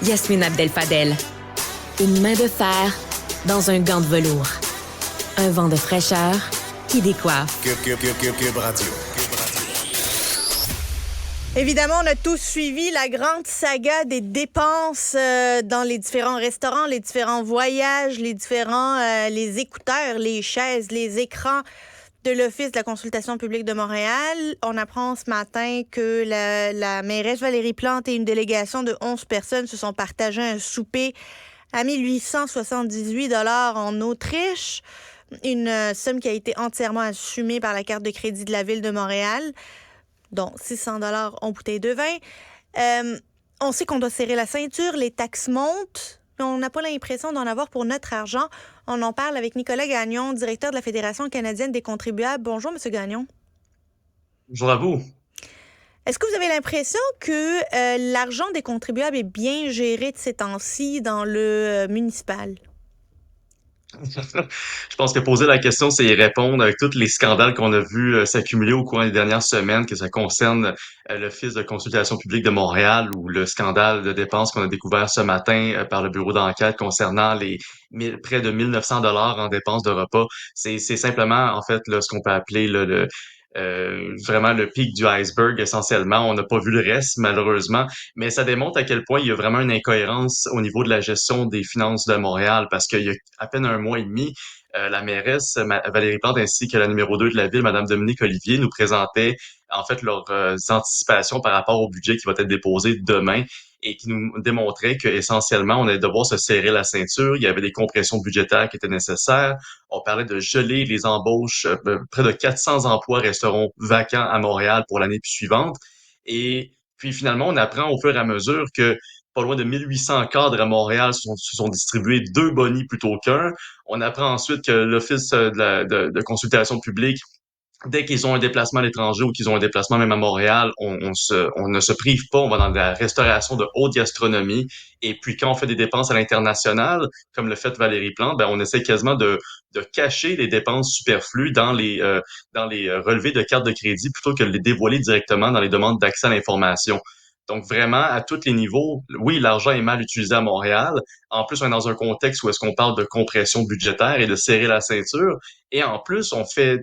Yasmine Abdel-Fadel. Une main de fer dans un gant de velours. Un vent de fraîcheur qui décoiffe. Cube Radio. Évidemment, on a tous suivi la grande saga des dépenses dans les différents restaurants, les différents voyages, les écouteurs, les chaises, les écrans de l'Office de la consultation publique de Montréal. On apprend ce matin que la mairesse Valérie Plante et une délégation de 11 personnes se sont partagés un souper à 1878 $ en Autriche. Une somme qui a été entièrement assumée par la carte de crédit de la Ville de Montréal, dont 600 $ en bouteille de vin. On sait qu'on doit serrer la ceinture, les taxes montent, mais on n'a pas l'impression d'en avoir pour notre argent. On en parle avec Nicolas Gagnon, directeur de la Fédération canadienne des contribuables. Bonjour, M. Gagnon. Bonjour à vous. Est-ce que vous avez l'impression que l'argent des contribuables est bien géré de ces temps-ci dans le municipal? Je pense que poser la question, c'est y répondre avec tous les scandales qu'on a vus s'accumuler au cours des dernières semaines, que ça concerne l'Office de consultation publique de Montréal ou le scandale de dépenses qu'on a découvert ce matin par le bureau d'enquête concernant les près de 1900 $ en dépenses de repas. C'est simplement, en fait, là, ce qu'on peut appeler vraiment le pic du iceberg essentiellement. On n'a pas vu le reste, malheureusement, mais ça démontre à quel point il y a vraiment une incohérence au niveau de la gestion des finances de Montréal, parce qu'il y a à peine un mois et demi, la mairesse Valérie Plante ainsi que la numéro 2 de la ville, Madame Dominique Olivier, nous présentaient en fait leurs anticipations par rapport au budget qui va être déposé demain et qui nous démontrait que essentiellement on allait devoir se serrer la ceinture. Il y avait des compressions budgétaires qui étaient nécessaires. On parlait de geler les embauches. Près de 400 emplois resteront vacants à Montréal pour l'année suivante. Et puis finalement, on apprend au fur et à mesure que pas loin de 1800 cadres à Montréal se sont distribués 2 bonis plutôt qu'un. On apprend ensuite que l'Office de consultation publique, dès qu'ils ont un déplacement à l'étranger ou qu'ils ont un déplacement même à Montréal, on ne se prive pas, on va dans la restauration de haute gastronomie. Et puis quand on fait des dépenses à l'international, comme le fait Valérie Plante, ben on essaie quasiment de cacher les dépenses superflues dans les relevés de cartes de crédit plutôt que de les dévoiler directement dans les demandes d'accès à l'information. Donc vraiment, à tous les niveaux, oui, l'argent est mal utilisé à Montréal. En plus, on est dans un contexte où est-ce qu'on parle de compression budgétaire et de serrer la ceinture. Et en plus, on fait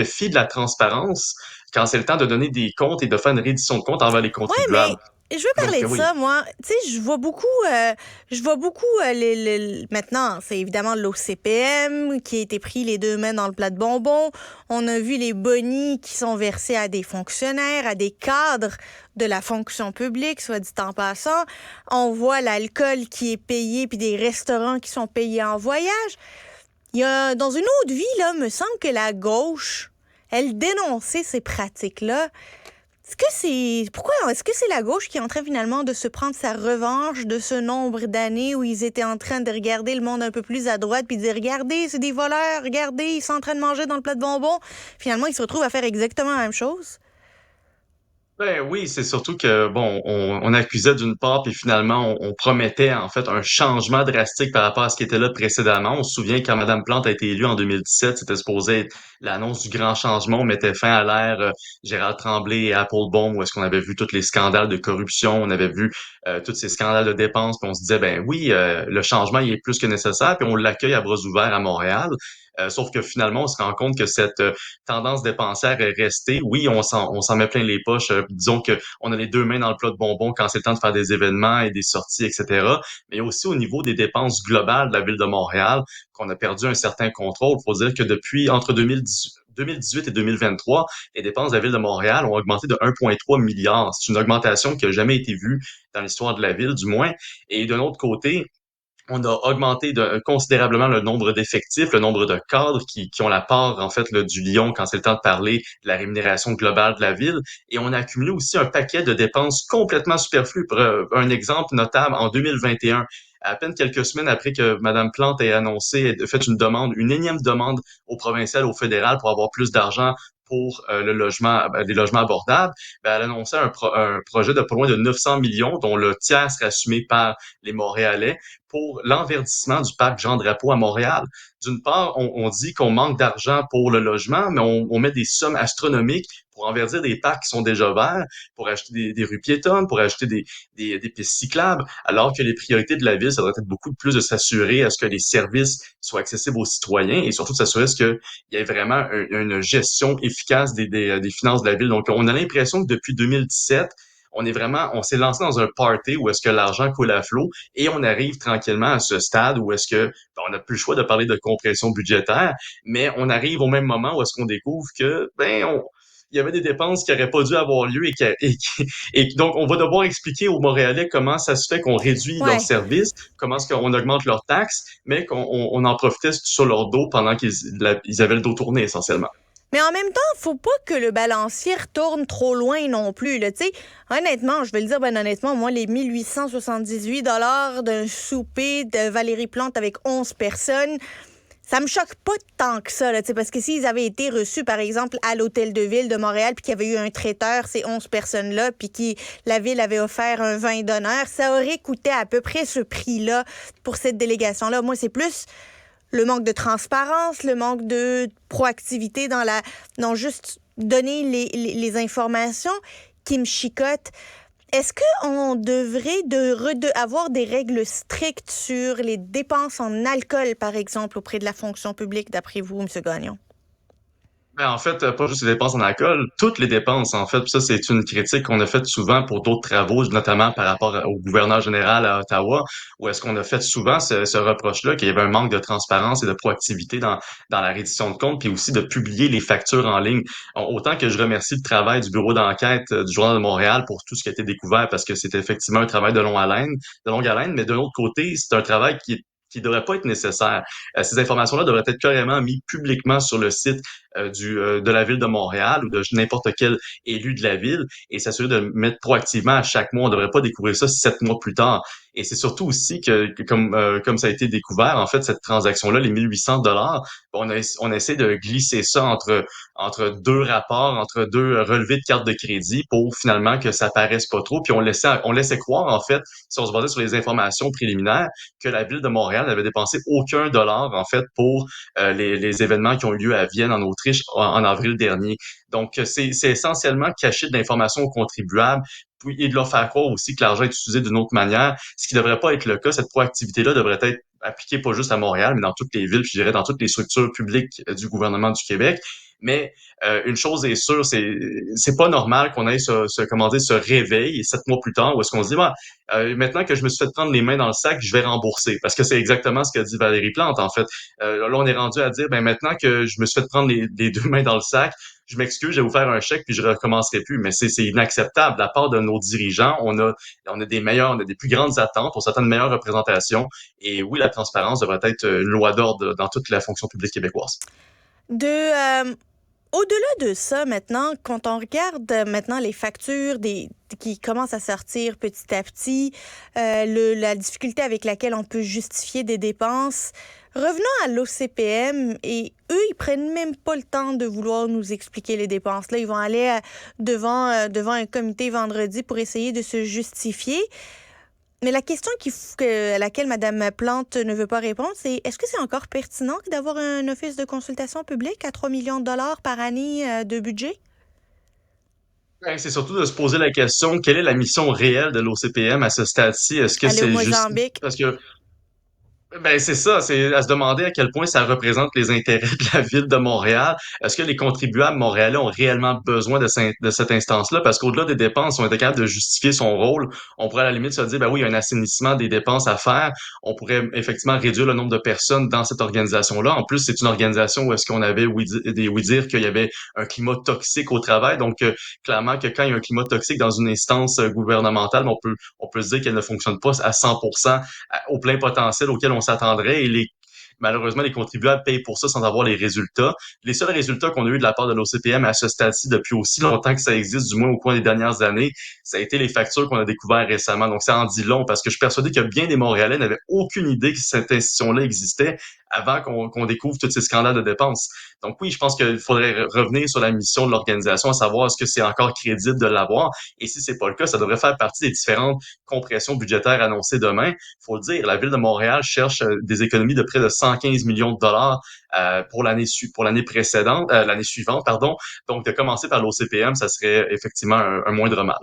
fi de la transparence quand c'est le temps de donner des comptes et de faire une reddition de comptes envers les Ouais, mais contribuables. je veux parler Donc, de oui. ça, moi. Tu sais, je vois beaucoup maintenant, c'est évidemment l'OCPM qui a été pris les 2 mains dans le plat de bonbons. On a vu les bonis qui sont versés à des fonctionnaires, à des cadres de la fonction publique, soit dit en passant. On voit l'alcool qui est payé, puis des restaurants qui sont payés en voyage. Il y a, dans une autre vie, là, me semble que la gauche, elle dénonçait ces pratiques-là. Est-ce que c'est la gauche qui est en train finalement de se prendre sa revanche de ce nombre d'années où ils étaient en train de regarder le monde un peu plus à droite puis de dire regardez, c'est des voleurs, regardez, ils sont en train de manger dans le plat de bonbons. Finalement, ils se retrouvent à faire exactement la même chose. Ben oui, c'est surtout que, bon, on accusait d'une part, puis finalement, on promettait en fait un changement drastique par rapport à ce qui était là précédemment. On se souvient quand Mme Plante a été élue en 2017, c'était supposé être l'annonce du grand changement. On mettait fin à l'ère Gérald Tremblay et Applebaum, où est-ce qu'on avait vu tous les scandales de corruption, on avait vu tous ces scandales de dépenses, puis on se disait, ben oui, le changement, il est plus que nécessaire, puis on l'accueille à bras ouverts à Montréal. Sauf que finalement, on se rend compte que cette tendance dépensière est restée. Oui, on s'en met plein les poches. Disons que on a les 2 mains dans le plat de bonbons quand c'est le temps de faire des événements et des sorties, etc. Mais aussi au niveau des dépenses globales de la ville de Montréal, qu'on a perdu un certain contrôle. Il faut dire que depuis entre 2018 et 2023, les dépenses de la ville de Montréal ont augmenté de 1,3 milliard. C'est une augmentation qui n'a jamais été vue dans l'histoire de la ville, du moins. Et d'un autre côté, on a augmenté considérablement le nombre d'effectifs, le nombre de cadres qui ont la part, en fait, là, du lion quand c'est le temps de parler de la rémunération globale de la ville. Et on a accumulé aussi un paquet de dépenses complètement superflues. Pour un exemple notable, en 2021, à peine quelques semaines après que Mme Plante ait annoncé, fait une demande, une énième demande au provincial, au fédéral pour avoir plus d'argent pour le logement, les logements abordables, ben, elle annonçait un projet de pas loin de 900 millions, dont le tiers serait assumé par les Montréalais pour l'enverdissement du parc Jean-Drapeau à Montréal. D'une part, on dit qu'on manque d'argent pour le logement, mais on met des sommes astronomiques pour enverdir des parcs qui sont déjà verts, pour acheter des rues piétonnes, pour acheter des pistes cyclables, alors que les priorités de la ville, ça devrait être beaucoup plus de s'assurer à ce que les services soient accessibles aux citoyens et surtout de s'assurer à ce qu'il y ait vraiment une gestion efficace des finances de la ville. Donc, on a l'impression que depuis 2017, on s'est lancé dans un party où est-ce que l'argent coule à flot et on arrive tranquillement à ce stade où est-ce que on n'a plus le choix de parler de compression budgétaire, mais on arrive au même moment où est-ce qu'on découvre que il y avait des dépenses qui n'auraient pas dû avoir lieu et donc on va devoir expliquer aux Montréalais comment ça se fait qu'on réduit leurs Ouais. services, comment est-ce qu'on augmente leurs taxes, mais qu'on en profitait sur leur dos pendant ils avaient le dos tourné essentiellement. Mais en même temps, faut pas que le balancier retourne trop loin non plus. Là. Tu sais, honnêtement, je vais le dire ben honnêtement, moi, les 1878 d'un souper de Valérie Plante avec 11 personnes, ça me choque pas tant que ça, là, tu sais, parce que s'ils avaient été reçus, par exemple, à l'Hôtel de Ville de Montréal, puis qu'il y avait eu un traiteur, ces 11 personnes-là, puis que la Ville avait offert un vin d'honneur, ça aurait coûté à peu près ce prix-là pour cette délégation-là. Moi, c'est plus le manque de transparence, le manque de proactivité dans juste donner les informations qui me chicotent. Est-ce qu'on devrait avoir des règles strictes sur les dépenses en alcool, par exemple, auprès de la fonction publique, d'après vous, M. Gagnon? Ben, en fait, pas juste les dépenses en alcool, toutes les dépenses, en fait. Puis ça, c'est une critique qu'on a faite souvent pour d'autres travaux, notamment par rapport au gouverneur général à Ottawa, où est-ce qu'on a fait souvent ce reproche-là, qu'il y avait un manque de transparence et de proactivité dans la reddition de comptes, puis aussi de publier les factures en ligne. Autant que je remercie le travail du bureau d'enquête du Journal de Montréal pour tout ce qui a été découvert, parce que c'est effectivement un travail de longue haleine, mais de l'autre côté, c'est un travail qui devrait pas être nécessaire. Ces informations-là devraient être carrément mises publiquement sur le site de la ville de Montréal ou de n'importe quel élu de la ville et s'assurer de mettre proactivement à chaque mois. On ne devrait pas découvrir ça 7 mois plus tard. Et c'est surtout aussi que comme ça a été découvert, en fait, cette transaction-là, les 1800 $, on essaie de glisser ça entre deux rapports, entre deux relevés de carte de crédit pour finalement que ça paraisse pas trop. Puis on laissait croire, en fait, si on se basait sur les informations préliminaires, que la ville de Montréal n'avait dépensé aucun dollar, en fait, pour les événements qui ont eu lieu à Vienne, en Autriche, en avril dernier. Donc, c'est essentiellement cacher de l'information aux contribuables et de leur faire croire aussi que l'argent est utilisé d'une autre manière, ce qui ne devrait pas être le cas. Cette proactivité-là devrait être appliquée pas juste à Montréal, mais dans toutes les villes, je dirais dans toutes les structures publiques du gouvernement du Québec. Mais une chose est sûre, c'est pas normal qu'on ait ce réveil 7 mois plus tard où est-ce qu'on se dit maintenant que je me suis fait prendre les mains dans le sac, je vais rembourser. Parce que c'est exactement ce qu'a dit Valérie Plante, en fait. Là, on est rendu à dire maintenant que je me suis fait prendre les deux mains dans le sac, je m'excuse, je vais vous faire un chèque puis je recommencerai plus. Mais c'est inacceptable de la part de nos dirigeants. On a des plus grandes attentes, on s'attend à une meilleure représentation. Et oui, la transparence devrait être une loi d'ordre dans toute la fonction publique québécoise. Au-delà de ça, maintenant, quand on regarde maintenant les factures qui commencent à sortir petit à petit, la difficulté avec laquelle on peut justifier des dépenses, revenons à l'OCPM et eux, ils prennent même pas le temps de vouloir nous expliquer les dépenses. Là, ils vont aller devant un comité vendredi pour essayer de se justifier. Mais la question à laquelle Mme Plante ne veut pas répondre, c'est est-ce que c'est encore pertinent d'avoir un office de consultation publique à 3 millions de dollars par année de budget? Ben, c'est surtout de se poser la question, quelle est la mission réelle de l'OCPM à ce stade-ci? Est-ce que Aller au c'est juste Mozambique. parce que ben, c'est ça, c'est à se demander à quel point ça représente les intérêts de la ville de Montréal. Est-ce que les contribuables montréalais ont réellement besoin de cette instance-là? Parce qu'au-delà des dépenses, on était capable de justifier son rôle. On pourrait à la limite se dire, ben oui, il y a un assainissement des dépenses à faire. On pourrait effectivement réduire le nombre de personnes dans cette organisation-là. En plus, c'est une organisation où est-ce qu'on avait oui dire qu'il y avait un climat toxique au travail. Donc, clairement que quand il y a un climat toxique dans une instance gouvernementale, on peut se dire qu'elle ne fonctionne pas à 100% au plein potentiel auquel on s'attendrait et malheureusement, les contribuables payent pour ça sans avoir les résultats. Les seuls résultats qu'on a eu de la part de l'OCPM à ce stade-ci depuis aussi longtemps que ça existe, du moins au cours des dernières années, ça a été les factures qu'on a découvertes récemment. Donc, ça en dit long parce que je suis persuadé que bien des Montréalais n'avaient aucune idée que cette institution-là existait avant qu'on découvre tous ces scandales de dépenses. Donc oui, je pense qu'il faudrait revenir sur la mission de l'organisation, à savoir est-ce que c'est encore crédible de l'avoir. Et si c'est pas le cas, ça devrait faire partie des différentes compressions budgétaires annoncées demain. Il faut le dire, la Ville de Montréal cherche des économies de près de 115 millions de dollars pour l'année précédente, l'année suivante, pardon. Donc, de commencer par l'OCPM, ça serait effectivement un moindre mal.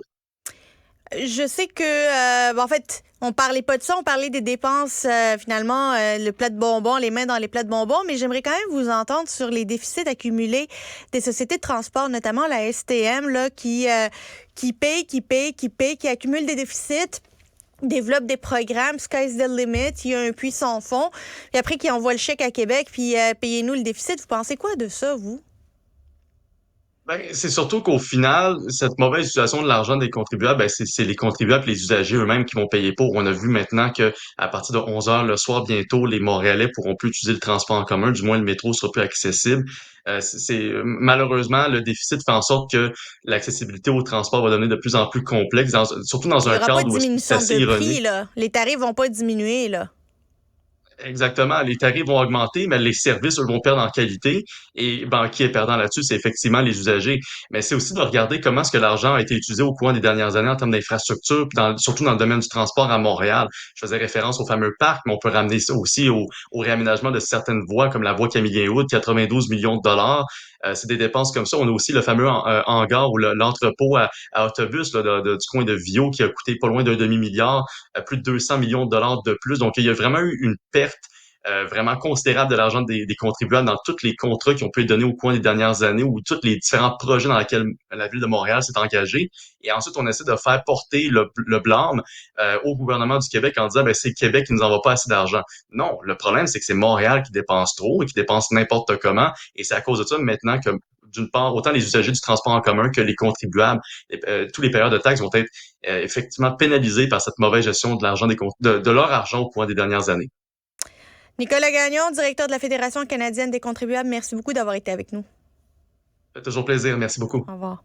Je sais que, en fait, on parlait pas de ça, on parlait des dépenses, finalement, le plat de bonbons, les mains dans les plats de bonbons, mais j'aimerais quand même vous entendre sur les déficits accumulés des sociétés de transport, notamment la STM, là, qui paye, qui accumule des déficits, développe des programmes, sky's the limit, il y a un puits sans fond, puis après qui envoie le chèque à Québec, puis payez-nous le déficit. Vous pensez quoi de ça, vous? Ben, c'est surtout qu'au final, cette mauvaise utilisation de l'argent des contribuables, ben, c'est les contribuables, les usagers eux-mêmes qui vont payer pour. On a vu maintenant que à partir de 11 heures le soir, bientôt, les Montréalais pourront plus utiliser le transport en commun, du moins le métro sera plus accessible. Malheureusement, le déficit fait en sorte que l'accessibilité au transport va devenir de plus en plus complexe, surtout dans Il y un aura pas cadre de où c'est diminution assez de ironique. prix, là. Les tarifs vont pas diminuer, là. Exactement. Les tarifs vont augmenter, mais les services, eux, vont perdre en qualité. Et ben, qui est perdant là-dessus, c'est effectivement les usagers. Mais c'est aussi de regarder comment est-ce que l'argent a été utilisé au cours des dernières années en termes d'infrastructures, puis surtout dans le domaine du transport à Montréal. Je faisais référence au fameux parc, mais on peut ramener ça aussi au réaménagement de certaines voies, comme la voie Camillien-Wood, 92 millions de dollars. C'est des dépenses comme ça. On a aussi le fameux hangar ou l'entrepôt à autobus là, du coin de Vio qui a coûté pas loin d'un demi-milliard, plus de 200 millions de dollars de plus. Donc, il y a vraiment eu une perte vraiment considérable de l'argent des contribuables dans tous les contrats qui ont pu être donnés au cours des dernières années ou tous les différents projets dans lesquels la Ville de Montréal s'est engagée. Et ensuite, on essaie de faire porter le blâme au gouvernement du Québec en disant ben, c'est Québec qui nous envoie pas assez d'argent. Non, le problème, c'est que c'est Montréal qui dépense trop et qui dépense n'importe comment. Et c'est à cause de ça maintenant que d'une part, autant les usagers du transport en commun que les contribuables, tous les payeurs de taxes vont être effectivement pénalisés par cette mauvaise gestion de l'argent de leur argent au cours des dernières années. Nicolas Gagnon, directeur de la Fédération canadienne des contribuables, merci beaucoup d'avoir été avec nous. Ça fait toujours plaisir. Merci beaucoup. Au revoir.